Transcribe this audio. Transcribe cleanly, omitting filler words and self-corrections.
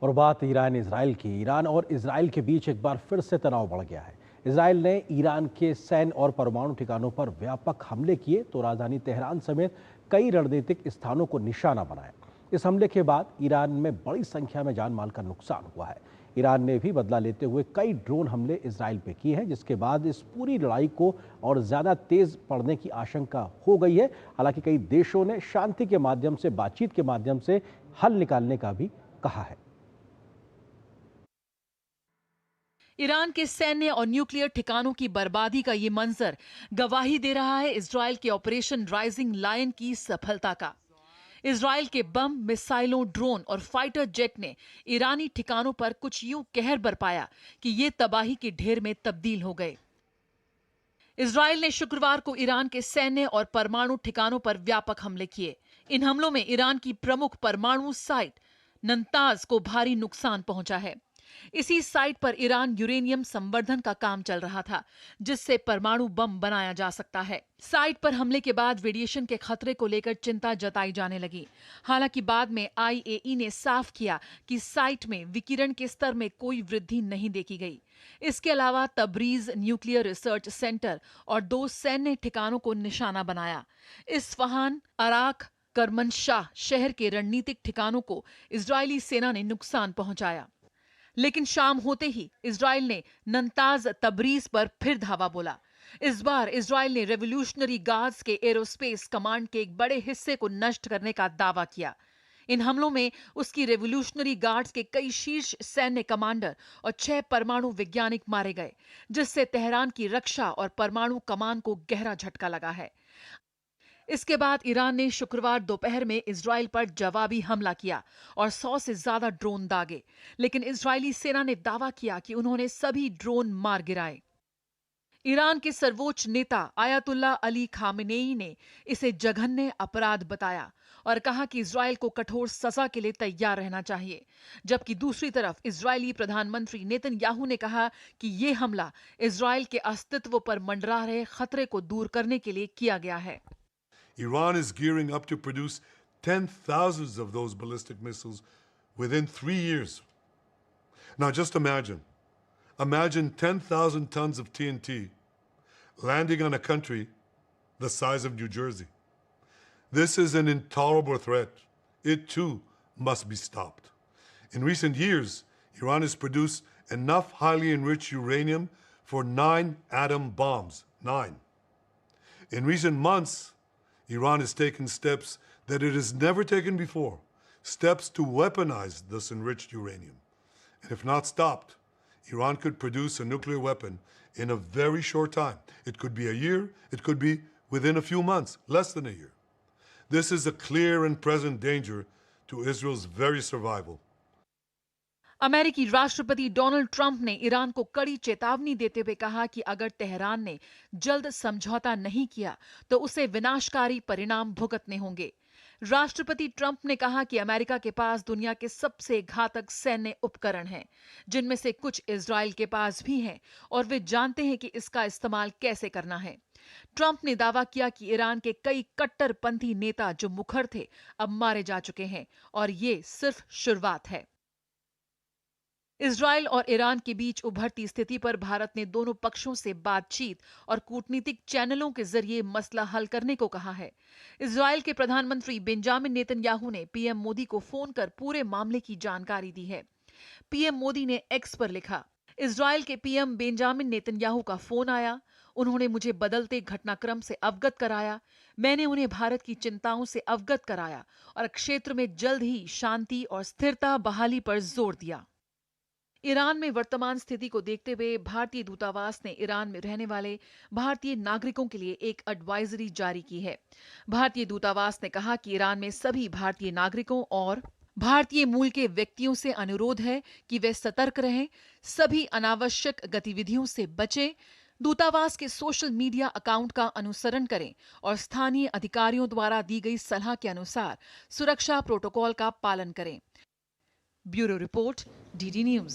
और बात Iran Israel की। ईरान और इजराइल के बीच एक बार फिर से तनाव बढ़ गया है। इजराइल ने ईरान के सैन्य और परमाणु ठिकानों पर व्यापक हमले किए तो राजधानी तेहरान समेत कई रणनीतिक स्थानों को निशाना बनाया। इस हमले के बाद ईरान में बड़ी संख्या में जान माल का नुकसान हुआ है। ईरान ने भी बदला लेते हुए कई ड्रोन हमले इजराइल पे किए हैं, जिसके बाद इस पूरी लड़ाई को और ज्यादा तेज पड़ने की आशंका हो गई है। हालांकि कई देशों ने शांति के माध्यम से, बातचीत के माध्यम से हल निकालने का भी कहा है। ईरान के सैन्य और न्यूक्लियर ठिकानों की बर्बादी का ये मंजर गवाही दे रहा है इजराइल के ऑपरेशन राइजिंग लायन की सफलता का। इजराइल के बम, मिसाइलों, ड्रोन और फाइटर जेट ने ईरानी ठिकानों पर कुछ यूं कहर बरपाया कि ये तबाही के ढेर में तब्दील हो गए। इजराइल ने शुक्रवार को ईरान के सैन्य और परमाणु ठिकानों पर व्यापक हमले किए। इन हमलों में ईरान की प्रमुख परमाणु साइट नंताज को भारी नुकसान पहुंचा है। इसी साइट पर ईरान यूरेनियम संवर्धन का काम चल रहा था, जिससे परमाणु बम बनाया जा सकता है। साइट पर हमले के बाद रेडिएशन के खतरे को लेकर चिंता जताई जाने लगी। हालांकि बाद में IAEA ने साफ किया कि साइट में विकिरण के स्तर में कोई वृद्धि नहीं देखी गई। इसके अलावा तबरीज न्यूक्लियर रिसर्च सेंटर और 2 सैन्य ठिकानों को निशाना बनाया। इस्फहान, अराक, करमनशाह शहर के रणनीतिक ठिकानों को इजरायली सेना ने नुकसान पहुंचाया। लेकिन शाम होते ही इजराइल ने नंताज तबरीज पर फिर धावा बोला। इस बार इजराइल ने रेवोल्यूशनरी गार्ड्स के एरोस्पेस कमांड के एक बड़े हिस्से को नष्ट करने का दावा किया। इन हमलों में उसकी रेवोल्यूशनरी गार्ड्स के कई शीर्ष सैन्य कमांडर और 6 परमाणु वैज्ञानिक मारे गए, जिससे तेहरान की रक्षा और परमाणु कमान को गहरा झटका लगा है। इसके बाद ईरान ने शुक्रवार दोपहर में इजराइल पर जवाबी हमला किया और 100 से ज्यादा ड्रोन दागे, लेकिन इजरायली सेना ने दावा किया कि उन्होंने सभी ड्रोन मार गिराए। ईरान के सर्वोच्च नेता आयतुल्ला अली खामेनेई ने इसे जघन्य अपराध बताया और कहा कि इजराइल को कठोर सजा के लिए तैयार रहना चाहिए। जबकि दूसरी तरफ इजरायली प्रधानमंत्री नेतन्याहू ने कहा कि यह हमला इजराइल के अस्तित्व पर मंडरा रहे खतरे को दूर करने के लिए किया गया है। Iran is gearing up to produce 10,000 of those ballistic missiles within 3 years. Now just imagine 10,000 tons of TNT landing on a country the size of New Jersey. This is an intolerable threat. It too must be stopped. In recent years, Iran has produced enough highly enriched uranium for 9 atom bombs. 9. In recent months, Iran has taken steps that it has never taken before, steps to weaponize this enriched uranium. And if not stopped, Iran could produce a nuclear weapon in a very short time. It could be a year, it could be within a few months, less than a year. This is a clear and present danger to Israel's very survival. अमेरिकी राष्ट्रपति Donald Trump ने Iran को कड़ी चेतावनी देते हुए कहा कि अगर तेहरान ने जल्द समझौता नहीं किया तो उसे विनाशकारी परिणाम भुगतने होंगे। राष्ट्रपति ट्रंप ने कहा कि अमेरिका के पास दुनिया के सबसे घातक सैन्य उपकरण हैं, जिनमें से कुछ इजराइल के पास भी हैं और वे जानते हैं कि इसका इस्तेमाल कैसे करना है। ट्रंप ने दावा किया कि ईरान के कई कट्टरपंथी नेता जो मुखर थे, अब मारे जा चुके हैं और ये सिर्फ शुरुआत है। इजराइल और ईरान के बीच उभरती स्थिति पर भारत ने दोनों पक्षों से बातचीत और कूटनीतिक चैनलों के जरिए मसला हल करने को कहा है। इजराइल के प्रधानमंत्री बेंजामिन नेतन्याहू ने पीएम मोदी को फोन कर पूरे मामले की जानकारी दी है। पीएम मोदी ने एक्स पर लिखा, इजराइल के पीएम बेंजामिन नेतन्याहू का फोन आया। उन्होंने मुझे बदलते घटनाक्रम से अवगत कराया। मैंने उन्हें भारत की चिंताओं से अवगत कराया और क्षेत्र में जल्द ही शांति और स्थिरता बहाली पर जोर दिया। ईरान में वर्तमान स्थिति को देखते हुए भारतीय दूतावास ने ईरान में रहने वाले भारतीय नागरिकों के लिए एक एडवाइजरी जारी की है। भारतीय दूतावास ने कहा कि ईरान में सभी भारतीय नागरिकों और भारतीय मूल के व्यक्तियों से अनुरोध है कि वे सतर्क रहें, सभी अनावश्यक गतिविधियों से बचें, दूतावास के सोशल मीडिया अकाउंट का अनुसरण करें और स्थानीय अधिकारियों द्वारा दी गई सलाह के अनुसार सुरक्षा प्रोटोकॉल का पालन करें। Bureau report, DD news.